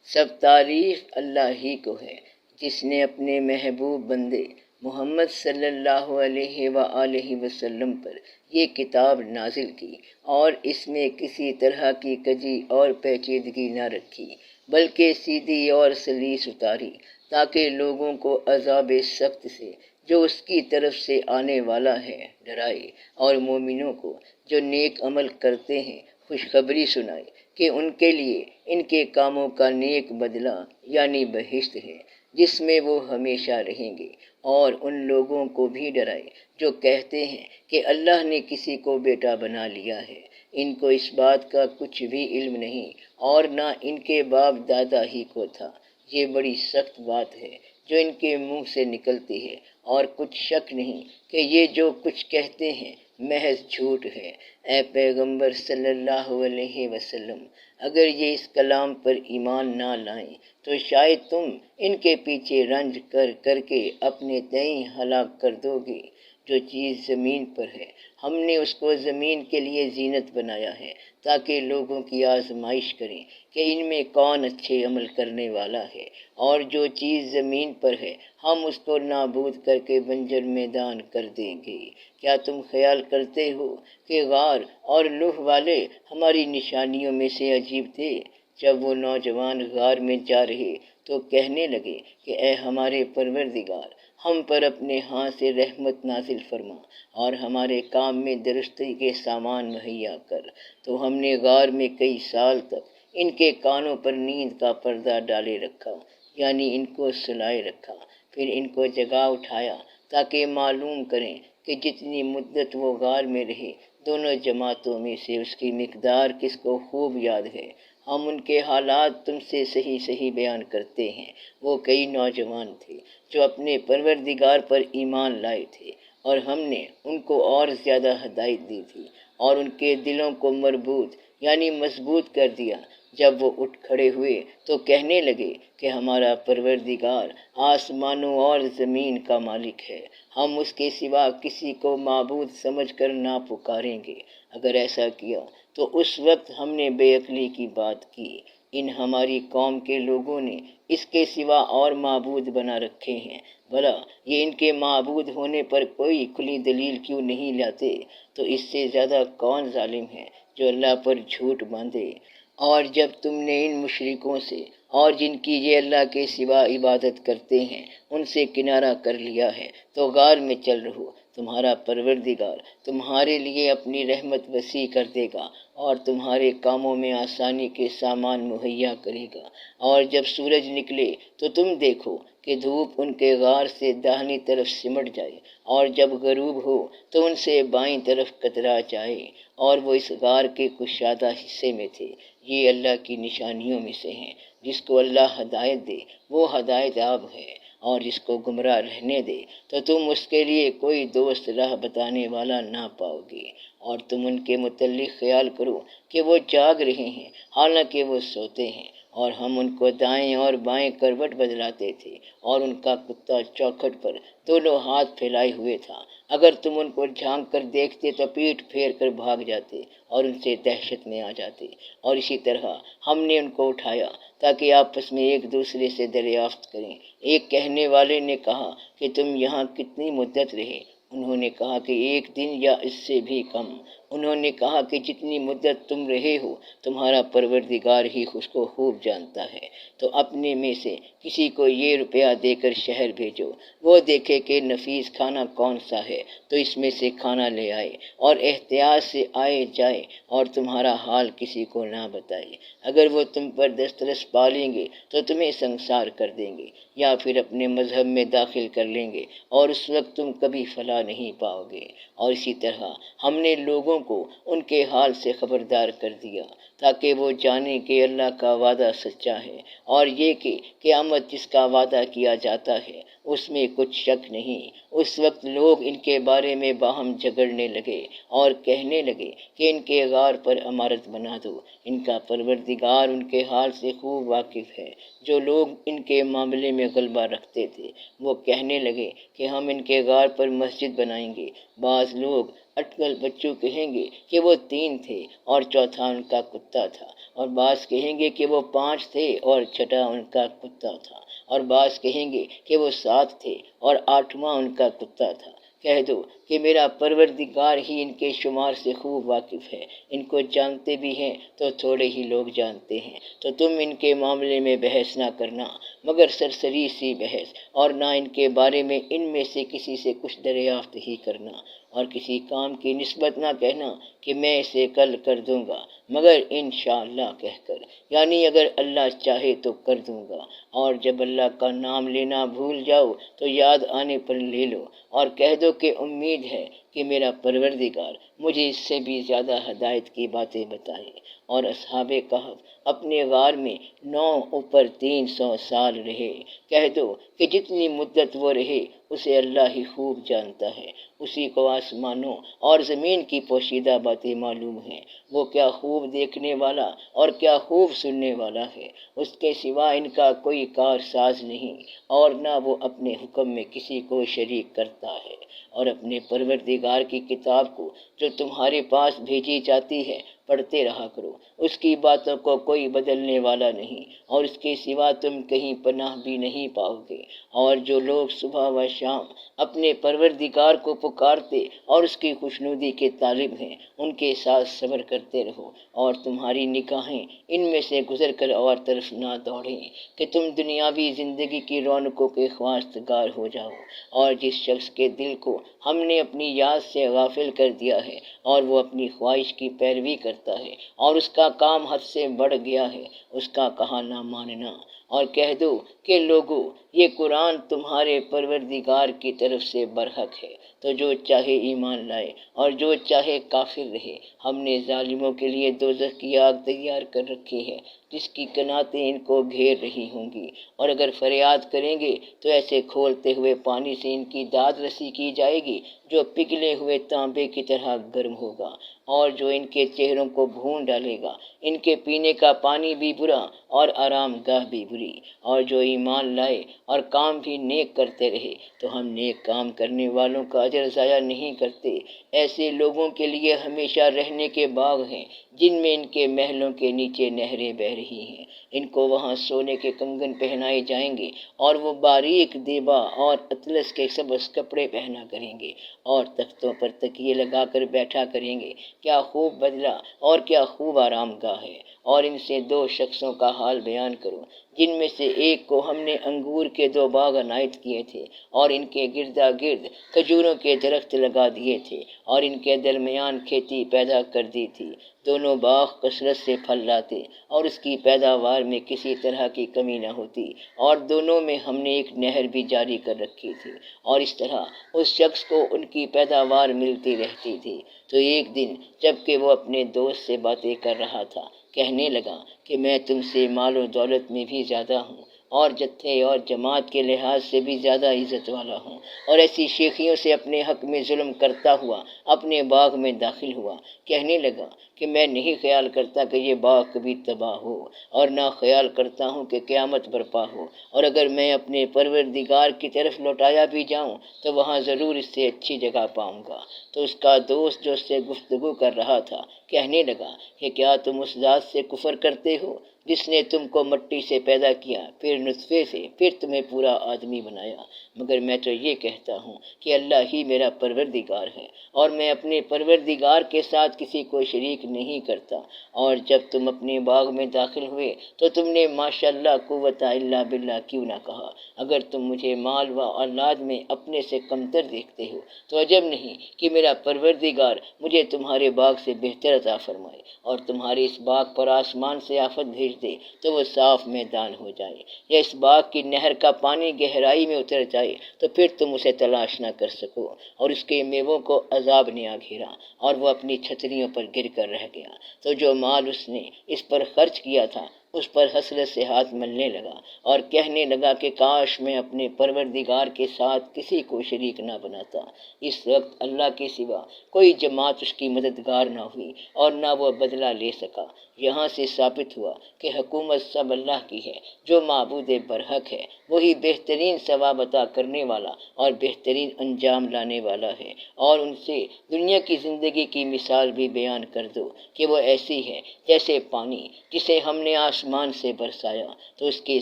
سب تعریف اللہ ہی کو ہے، جس نے اپنے محبوب بندے محمد صلی اللہ علیہ وآلہ وسلم پر یہ کتاب نازل کی، اور اس میں کسی طرح کی کجی اور پیچیدگی نہ رکھی، بلکہ سیدھی اور سلیس اتاری، تاکہ لوگوں کو عذاب سخت سے جو اس کی طرف سے آنے والا ہے ڈرائے، اور مومنوں کو جو نیک عمل کرتے ہیں خوشخبری سنائے کہ ان کے لیے ان کے کاموں کا نیک بدلہ یعنی بہشت ہے، جس میں وہ ہمیشہ رہیں گے، اور ان لوگوں کو بھی ڈرائے جو کہتے ہیں کہ اللہ نے کسی کو بیٹا بنا لیا ہے۔ ان کو اس بات کا کچھ بھی علم نہیں، اور نہ ان کے باپ دادا ہی کو تھا۔ یہ بڑی سخت بات ہے جو ان کے منہ سے نکلتی ہے، اور کچھ شک نہیں کہ یہ جو کچھ کہتے ہیں محض جھوٹ ہے۔ اے پیغمبر صلی اللہ علیہ وسلم، اگر یہ اس کلام پر ایمان نہ لائیں تو شاید تم ان کے پیچھے رنج کر کر کے اپنے تئیں ہلاک کر دو گے۔ جو چیز زمین پر ہے ہم نے اس کو زمین کے لیے زینت بنایا ہے، تاکہ لوگوں کی آزمائش کریں کہ ان میں کون اچھے عمل کرنے والا ہے، اور جو چیز زمین پر ہے ہم اس کو نابود کر کے بنجر میدان کر دیں گے۔ کیا تم خیال کرتے ہو کہ غار اور لوح والے ہماری نشانیوں میں سے عجیب تھے؟ جب وہ نوجوان غار میں جا رہے تو کہنے لگے کہ اے ہمارے پروردگار، ہم پر اپنے ہاں سے رحمت نازل فرما، اور ہمارے کام میں درستی کے سامان مہیا کر۔ تو ہم نے غار میں کئی سال تک ان کے کانوں پر نیند کا پردہ ڈالے رکھا، یعنی ان کو سلائے رکھا، پھر ان کو جگا اٹھایا تاکہ معلوم کریں کہ جتنی مدت وہ غار میں رہے دونوں جماعتوں میں سے اس کی مقدار کس کو خوب یاد ہے۔ ہم ان کے حالات تم سے صحیح صحیح بیان کرتے ہیں۔ وہ کئی نوجوان تھے جو اپنے پروردگار پر ایمان لائے تھے، اور ہم نے ان کو اور زیادہ ہدایت دی تھی اور ان کے دلوں کو مربوط یعنی مضبوط کر دیا۔ جب وہ اٹھ کھڑے ہوئے تو کہنے لگے کہ ہمارا پروردگار آسمانوں اور زمین کا مالک ہے، ہم اس کے سوا کسی کو معبود سمجھ کر نہ پکاریں گے۔ اگر ایسا کیا تو اس وقت ہم نے بے عقلی کی بات کی۔ ان ہماری قوم کے لوگوں نے اس کے سوا اور معبود بنا رکھے ہیں، بھلا یہ ان کے معبود ہونے پر کوئی کھلی دلیل کیوں نہیں لاتے؟ تو اس سے زیادہ کون ظالم ہے جو اللہ پر جھوٹ باندھے؟ اور جب تم نے ان مشرکوں سے اور جن کی یہ اللہ کے سوا عبادت کرتے ہیں ان سے کنارہ کر لیا ہے تو غار میں چل رہو، تمہارا پروردگار تمہارے لیے اپنی رحمت وسیع کر دے گا اور تمہارے کاموں میں آسانی کے سامان مہیا کرے گا۔ اور جب سورج نکلے تو تم دیکھو کہ دھوپ ان کے غار سے داہنی طرف سمٹ جائے، اور جب غروب ہو تو ان سے بائیں طرف کترا جائے، اور وہ اس غار کے کشادہ حصے میں تھے۔ یہ اللہ کی نشانیوں میں سے ہیں۔ جس کو اللہ ہدایت دے وہ ہدایت یاب ہے، اور جس کو گمراہ رہنے دے تو تم اس کے لیے کوئی دوست راہ بتانے والا نہ پاؤ گے۔ اور تم ان کے متعلق خیال کرو کہ وہ جاگ رہے ہیں حالانکہ وہ سوتے ہیں، اور ہم ان کو دائیں اور بائیں کروٹ بدلاتے تھے، اور ان کا کتا چوکھٹ پر دونوں ہاتھ پھیلائے ہوئے تھا۔ اگر تم ان کو جھانک کر دیکھتے تو پیٹھ پھیر کر بھاگ جاتے اور ان سے دہشت میں آ جاتے۔ اور اسی طرح ہم نے ان کو اٹھایا تاکہ آپس میں ایک دوسرے سے دریافت کریں۔ ایک کہنے والے نے کہا کہ تم یہاں کتنی مدت رہے؟ انہوں نے کہا کہ 1 دن یا اس سے بھی کم۔ انہوں نے کہا کہ جتنی مدت تم رہے ہو تمہارا پروردگار ہی اس کو خوب جانتا ہے، تو اپنے میں سے کسی کو یہ روپیہ دے کر شہر بھیجو، وہ دیکھے کہ نفیس کھانا کون سا ہے تو اس میں سے کھانا لے آئے، اور احتیاط سے آئے جائے اور تمہارا حال کسی کو نہ بتائے۔ اگر وہ تم پر دسترس پالیں گے تو تمہیں سنسار کر دیں گے یا پھر اپنے مذہب میں داخل کر لیں گے، اور اس وقت تم کبھی فلاح نہیں پاؤ گے۔ اور اسی طرح ہم نے لوگوں کو ان کے حال سے خبردار کر دیا تاکہ وہ جانیں کہ اللہ کا وعدہ سچا ہے، اور یہ کہ قیامت جس کا وعدہ کیا جاتا ہے اس میں کچھ شک نہیں۔ اس وقت لوگ ان کے بارے میں باہم جھگڑنے لگے اور کہنے لگے کہ ان کے غار پر عمارت بنا دو۔ ان کا پروردگار ان کے حال سے خوب واقف ہے۔ جو لوگ ان کے معاملے میں غلبہ رکھتے تھے وہ کہنے لگے کہ ہم ان کے غار پر مسجد بنائیں گے۔ بعض لوگ اٹکل بچوں کہیں گے کہ وہ 3 تھے اور چوتھا ان کا کتا تھا، اور بعض کہیں گے کہ وہ 5 تھے اور چھٹا ان کا کتا تھا، اور بعض کہیں گے کہ وہ 7 تھے اور 8واں ان کا کتا تھا۔ کہہ دو کہ میرا پروردگار ہی ان کے شمار سے خوب واقف ہے، ان کو جانتے بھی ہیں تو تھوڑے ہی لوگ جانتے ہیں۔ تو تم ان کے معاملے میں بحث نہ کرنا مگر سرسری سی بحث، اور نہ ان کے بارے میں ان میں سے کسی سے کچھ دریافت ہی کرنا، اور کسی کام کی نسبت نہ کہنا کہ میں اسے کل کر دوں گا مگر انشاءاللہ کہہ کر، یعنی اگر اللہ چاہے تو کر دوں گا۔ اور جب اللہ کا نام لینا بھول جاؤ تو یاد آنے پر لے لو، اور کہہ دو کہ امید ہے کہ میرا پروردگار مجھے اس سے بھی زیادہ ہدایت کی باتیں بتائے۔ اور اصحاب کہف اپنے غار میں 9 اوپر 300 سال رہے۔ کہہ دو کہ جتنی مدت وہ رہے اسے اللہ ہی خوب جانتا ہے، اسی کو آسمانوں اور زمین کی پوشیدہ باتیں معلوم ہیں۔ وہ کیا خوب دیکھنے والا اور کیا خوب سننے والا ہے، اس کے سوا ان کا کوئی کار ساز نہیں، اور نہ وہ اپنے حکم میں کسی کو شریک کرتا ہے۔ اور اپنے پروردگار کی کتاب کو جو تمہارے پاس بھیجی جاتی ہے پڑھتے رہا کرو، اس کی باتوں کو کوئی بدلنے والا نہیں، اور اس کے سوا تم کہیں پناہ بھی نہیں پاؤ گے۔ اور جو لوگ صبح و شام اپنے پروردگار کو پکارتے اور اس کی خوشنودی کے طالب ہیں ان کے ساتھ صبر کرتے رہو، اور تمہاری نگاہیں ان میں سے گزر کر اور طرف نہ دوڑیں کہ تم دنیاوی زندگی کی رونقوں کے خواستگار ہو جاؤ۔ اور جس شخص کے دل کو ہم نے اپنی یاد سے غافل کر دیا ہے اور وہ اپنی خواہش کی پیروی کرتا ہے اور اس کا کام حد سے بڑھ گیا ہے، اس کا کہا نہ ماننا اور کہہ دو کہ لوگو یہ قرآن تمہارے پروردگار کی طرف سے برحق ہے، تو جو چاہے ایمان لائے اور جو چاہے کافر رہے۔ ہم نے ظالموں کے لیے دوزخ کی آگ تیار کر رکھی ہے، جس کی کناتیں ان کو گھیر رہی ہوں گی، اور اگر فریاد کریں گے تو ایسے کھولتے ہوئے پانی سے ان کی داد رسی کی جائے گی جو پگھلے ہوئے تانبے کی طرح گرم ہوگا، اور جو ان کے چہروں کو بھون ڈالے گا۔ ان کے پینے کا پانی بھی برا اور آرام گاہ بھی بری۔ اور جو ایمان لائے اور کام بھی نیک کرتے رہے تو ہم نیک کام کرنے والوں کا اجر ضائع نہیں کرتے۔ ایسے لوگوں کے لیے ہمیشہ رہنے کے باغ ہیں جن میں ان کے محلوں کے نیچے نہریں بہہ رہی ہیں۔ ان کو وہاں سونے کے کنگن پہنائے جائیں گے، اور وہ باریک دیبا اور اطلس کے سبز کپڑے پہنا کریں گے، اور تختوں پر تکیے لگا کر بیٹھا کریں گے۔ کیا خوب بدلہ اور کیا خوب آرام گاہ ہے۔ اور ان سے دو شخصوں کا حال بیان کرو جن میں سے ایک کو ہم نے انگور کے 2 باغ عنایت کیے تھے، اور ان کے گردا گرد کھجوروں کے درخت لگا دیے تھے، اور ان کے درمیان کھیتی پیدا کر دی تھی۔ دونوں باغ کثرت سے پھل لاتے، اور اس کی پیداوار میں کسی طرح کی کمی نہ ہوتی، اور دونوں میں ہم نے ایک نہر بھی جاری کر رکھی تھی، اور اس طرح اس شخص کو ان کی پیداوار ملتی رہتی تھی۔ تو ایک دن جب کہ وہ اپنے دوست سے باتیں کر رہا تھا، کہنے لگا کہ میں تم سے مال و دولت میں بھی زیادہ ہوں، اور جتھے اور جماعت کے لحاظ سے بھی زیادہ عزت والا ہوں، اور ایسی شیخیوں سے اپنے حق میں ظلم کرتا ہوا اپنے باغ میں داخل ہوا۔ کہنے لگا کہ میں نہیں خیال کرتا کہ یہ باغ کبھی تباہ ہو، اور نہ خیال کرتا ہوں کہ قیامت برپا ہو، اور اگر میں اپنے پروردگار کی طرف لوٹایا بھی جاؤں تو وہاں ضرور اس سے اچھی جگہ پاؤں گا۔ تو اس کا دوست جو اس سے گفتگو کر رہا تھا کہنے لگا کہ کیا تم اس ذات سے کفر کرتے ہو جس نے تم کو مٹی سے پیدا کیا، پھر نطفے سے، پھر تمہیں پورا آدمی بنایا؟ مگر میں تو یہ کہتا ہوں کہ اللہ ہی میرا پروردگار ہے، اور میں اپنے پروردگار کے ساتھ کسی کو شریک نہیں کرتا۔ اور جب تم اپنے باغ میں داخل ہوئے تو تم نے ماشاء اللہ قوت الا باللہ کیوں نہ کہا؟ اگر تم مجھے مال و اولاد میں اپنے سے کمتر دیکھتے ہو تو عجب نہیں کہ میرا پروردگار مجھے تمہارے باغ سے بہتر عطا فرمائے، اور تمہارے اس باغ پر آسمان سے آفت بھیج دے تو وہ صاف میدان ہو جائے، یا اس باغ کی نہر کا پانی گہرائی میں اتر جائے تو پھر تم اسے تلاش نہ کر سکو، اور اس کے میووں کو عذاب نے آ گھیرا اور وہ اپنی چھتریوں پر گر کر رہ گیا۔ تو جو مال اس نے اس پر خرچ کیا تھا اس پر حسرت سے ہاتھ ملنے لگا، اور کہنے لگا کہ کاش میں اپنے پروردگار کے ساتھ کسی کو شریک نہ بناتا۔ اس وقت اللہ کے سوا کوئی جماعت اس کی مددگار نہ ہوئی، اور نہ وہ بدلہ لے سکا۔ یہاں سے ثابت ہوا کہ حکومت سب اللہ کی ہے، جو معبود برحق ہے وہی بہترین ثواب عطا کرنے والا اور بہترین انجام لانے والا ہے۔ اور ان سے دنیا کی زندگی کی مثال بھی بیان کر دو کہ وہ ایسی ہے جیسے پانی جسے ہم نے آسمان سے برسایا تو اس کے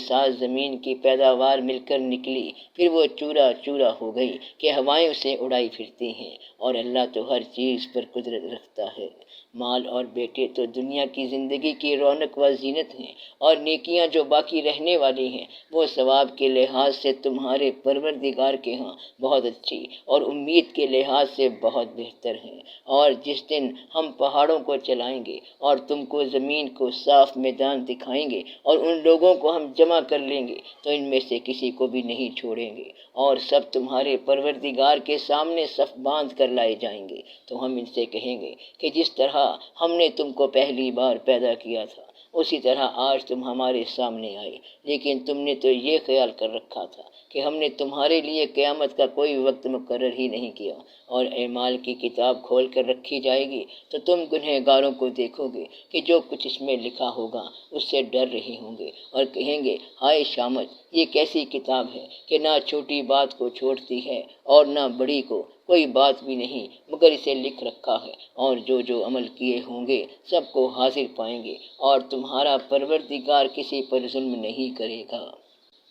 ساتھ زمین کی پیداوار مل کر نکلی، پھر وہ چورا چورا ہو گئی کہ ہوائیں اسے اڑائی پھرتی ہیں، اور اللہ تو ہر چیز پر قدرت رکھتا ہے۔ مال اور بیٹے تو دنیا کی زندگی کی رونق و زینت ہیں، اور نیکیاں جو باقی رہنے والی ہیں وہ ثواب کے لحاظ سے تمہارے پروردگار کے ہاں بہت اچھی اور امید کے لحاظ سے بہت بہتر ہیں۔ اور جس دن ہم پہاڑوں کو چلائیں گے اور تم کو زمین کو صاف میدان دکھائیں گے، اور ان لوگوں کو ہم جمع کر لیں گے تو ان میں سے کسی کو بھی نہیں چھوڑیں گے، اور سب تمہارے پروردگار کے سامنے صف باندھ کر لائے جائیں گے۔ تو ہم ان سے کہیں گے کہ جس طرح ہم نے تم کو پہلی بار پیدا کیا تھا اسی طرح آج تم ہمارے سامنے آئے، لیکن تم نے تو یہ خیال کر رکھا تھا کہ ہم نے تمہارے لیے قیامت کا کوئی وقت مقرر ہی نہیں کیا، اور اعمال کی کتاب کھول کر رکھی جائے گی تو تم گنہگاروں کو دیکھو گے کہ جو کچھ اس میں لکھا ہوگا اس سے ڈر رہے ہوں گے، اور کہیں گے ہائے شامت، یہ کیسی کتاب ہے کہ نہ چھوٹی بات کو چھوڑتی ہے اور نہ بڑی کو، کوئی بات بھی نہیں مگر اسے لکھ رکھا ہے، اور جو عمل کیے ہوں گے سب کو حاضر پائیں گے، اور تمہارا پروردگار کسی پر ظلم نہیں کرے گا۔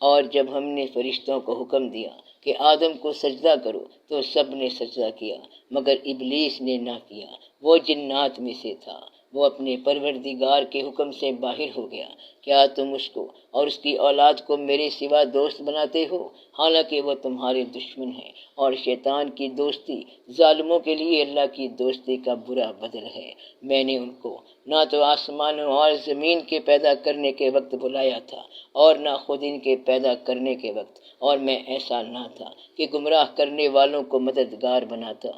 اور جب ہم نے فرشتوں کو حکم دیا کہ آدم کو سجدہ کرو تو سب نے سجدہ کیا مگر ابلیس نے نہ کیا، وہ جنات میں سے تھا، وہ اپنے پروردگار کے حکم سے باہر ہو گیا۔ کیا تم اس کو اور اس کی اولاد کو میرے سوا دوست بناتے ہو، حالانکہ وہ تمہارے دشمن ہیں، اور شیطان کی دوستی ظالموں کے لیے اللہ کی دوستی کا برا بدل ہے۔ میں نے ان کو نہ تو آسمانوں اور زمین کے پیدا کرنے کے وقت بلایا تھا اور نہ خود ان کے پیدا کرنے کے وقت، اور میں ایسا نہ تھا کہ گمراہ کرنے والوں کو مددگار بناتا۔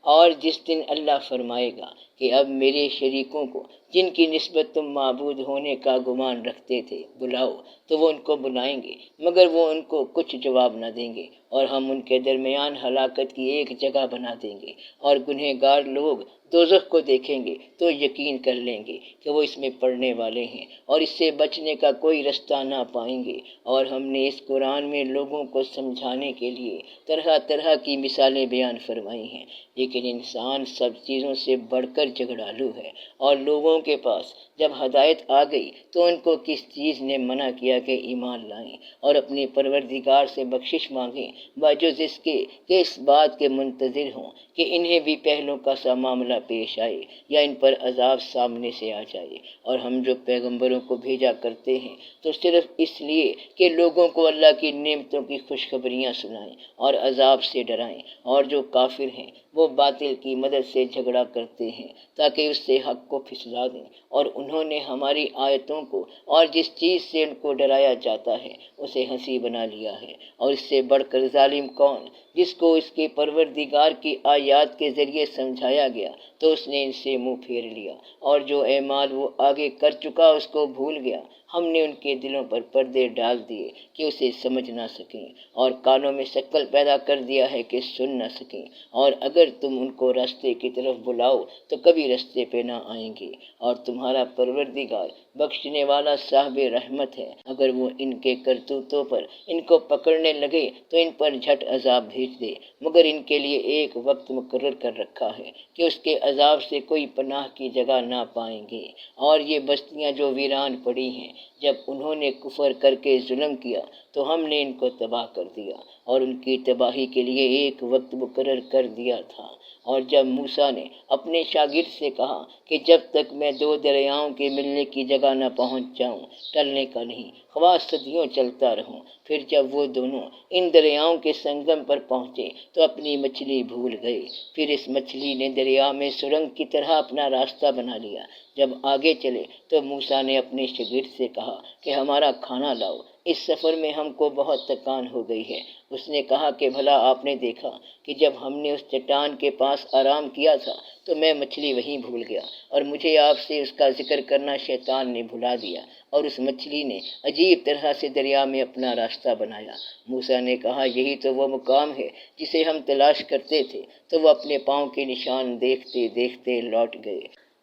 اور جس دن اللہ فرمائے گا کہ اب میرے شریکوں کو جن کی نسبت تم معبود ہونے کا گمان رکھتے تھے بلاؤ، تو وہ ان کو بلائیں گے، مگر وہ ان کو کچھ جواب نہ دیں گے، اور ہم ان کے درمیان ہلاکت کی ایک جگہ بنا دیں گے، اور گنہگار لوگ دوزخ کو دیکھیں گے تو یقین کر لیں گے کہ وہ اس میں پڑنے والے ہیں، اور اس سے بچنے کا کوئی رستہ نہ پائیں گے۔ اور ہم نے اس قرآن میں لوگوں کو سمجھانے کے لیے طرح طرح کی مثالیں بیان فرمائی ہیں، لیکن انسان سب چیزوں سے بڑھ کر جھگڑالو ہے، اور لوگوں کے پاس جب ہدایت آ گئی تو ان کو کس چیز نے منع کیا کہ ایمان لائیں اور اپنے پروردگار سے بخشش مانگیں، باوجود اس کے کہ اس بات کے منتظر ہوں کہ انہیں بھی پہلوں کا سا معاملہ پیش آئے یا ان پر عذاب سامنے سے آ جائے۔ اور ہم جو پیغمبروں کو بھیجا کرتے ہیں تو صرف اس لیے کہ لوگوں کو اللہ کی نعمتوں کی خوشخبریاں سنائیں اور عذاب سے ڈرائیں، اور جو کافر ہیں وہ باطل کی مدد سے جھگڑا کرتے ہیں تاکہ اس سے حق کو پھسلا دیں، اور انہوں نے ہماری آیتوں کو اور جس چیز سے ان کو ڈرایا جاتا ہے اسے ہنسی بنا لیا ہے۔ اور اس سے بڑھ کر ظالم کون، جس کو اس کے پروردگار کی آیات کے ذریعے سمجھایا گیا تو اس نے ان سے منہ پھیر لیا، اور جو اعمال وہ آگے کر چکا اس کو بھول گیا۔ ہم نے ان کے دلوں پر پردے ڈال دیے کہ اسے سمجھ نہ سکیں، اور کانوں میں شکل پیدا کر دیا ہے کہ سن نہ سکیں، اور اگر تم ان کو راستے کی طرف بلاؤ تو کبھی راستے پہ نہ آئیں گے۔ اور تمہارا پروردگار بخشنے والا صاحب رحمت ہے، اگر وہ ان کے کرتوتوں پر ان کو پکڑنے لگے تو ان پر جھٹ عذاب بھیج دے، مگر ان کے لیے ایک وقت مقرر کر رکھا ہے کہ اس کے عذاب سے کوئی پناہ کی جگہ نہ پائیں گے۔ اور یہ بستیاں جو ویران پڑی ہیں، جب انہوں نے کفر کر کے ظلم کیا تو ہم نے ان کو تباہ کر دیا، اور ان کی تباہی کے لیے ایک وقت مقرر کر دیا تھا۔ اور جب موسیٰ نے اپنے شاگرد سے کہا کہ جب تک میں دو دریاؤں کے ملنے کی جگہ نہ پہنچ جاؤں ٹلنے کا نہیں، خواہ صدیوں چلتا رہوں، پھر جب وہ دونوں ان دریاؤں کے سنگم پر پہنچے تو اپنی مچھلی بھول گئے، پھر اس مچھلی نے دریا میں سرنگ کی طرح اپنا راستہ بنا لیا۔ جب آگے چلے تو موسیٰ نے اپنے شاگرد سے کہا کہ ہمارا کھانا لاؤ، اس سفر میں ہم کو بہت تکان ہو گئی ہے۔ اس نے کہا کہ بھلا آپ نے دیکھا کہ جب ہم نے اس چٹان کے پاس آرام کیا تھا تو میں مچھلی وہیں بھول گیا، اور مجھے آپ سے اس کا ذکر کرنا شیطان نے بھلا دیا، اور اس مچھلی نے عجیب طرح سے دریا میں اپنا راستہ بنایا۔ موسیٰ نے کہا یہی تو وہ مقام ہے جسے ہم تلاش کرتے تھے، تو وہ اپنے پاؤں کے نشان دیکھتے دیکھتے لوٹ گئے۔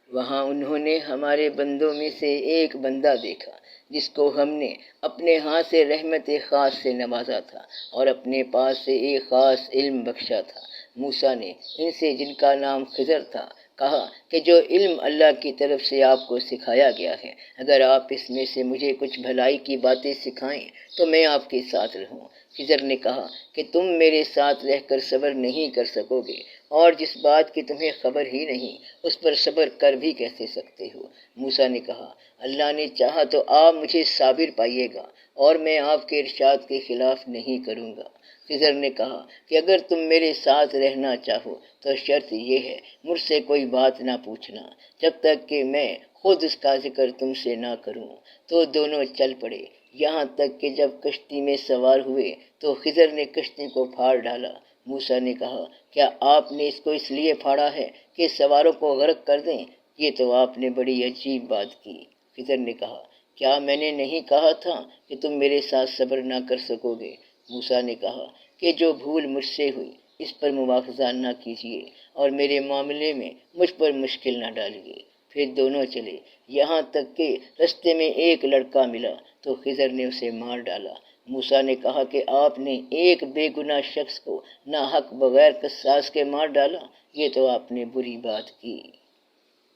وہاں انہوں نے ہمارے بندوں میں سے ایک بندہ دیکھا جس کو ہم نے اپنے ہاتھ سے رحمت خاص سے نوازا تھا اور اپنے پاس سے ایک خاص علم بخشا تھا۔ موسیٰ نے ان سے جن کا نام خضر تھا کہا کہ جو علم اللہ کی طرف سے آپ کو سکھایا گیا ہے، اگر آپ اس میں سے مجھے کچھ بھلائی کی باتیں سکھائیں تو میں آپ کے ساتھ رہوں۔ خضر نے کہا کہ تم میرے ساتھ رہ کر صبر نہیں کر سکو گے، اور جس بات کی تمہیں خبر ہی نہیں اس پر صبر کر بھی کیسے سکتے ہو؟ موسیٰ نے کہا اللہ نے چاہا تو آپ مجھے صابر پائیے گا، اور میں آپ کے ارشاد کے خلاف نہیں کروں گا۔ خضر نے کہا کہ اگر تم میرے ساتھ رہنا چاہو تو شرط یہ ہے مجھ سے کوئی بات نہ پوچھنا جب تک کہ میں خود اس کا ذکر تم سے نہ کروں۔ تو دونوں چل پڑے، یہاں تک کہ جب کشتی میں سوار ہوئے تو خضر نے کشتی کو پھاڑ ڈالا۔ موسیٰ نے کہا کیا آپ نے اس کو اس لیے پھاڑا ہے کہ سواروں کو غرق کر دیں؟ یہ تو آپ نے بڑی عجیب بات کی۔ خضر نے کہا کیا میں نے نہیں کہا تھا کہ تم میرے ساتھ صبر نہ کر سکو گے؟ موسیٰ نے کہا کہ جو بھول مجھ سے ہوئی اس پر مواخذہ نہ کیجیے، اور میرے معاملے میں مجھ پر مشکل نہ ڈالیے۔ پھر دونوں چلے، یہاں تک کہ رستے میں ایک لڑکا ملا تو خضر نے اسے مار ڈالا۔ موسیٰ نے کہا کہ آپ نے ایک بے گناہ شخص کو ناحق بغیر قصاص کے مار ڈالا، یہ تو آپ نے بری بات کی۔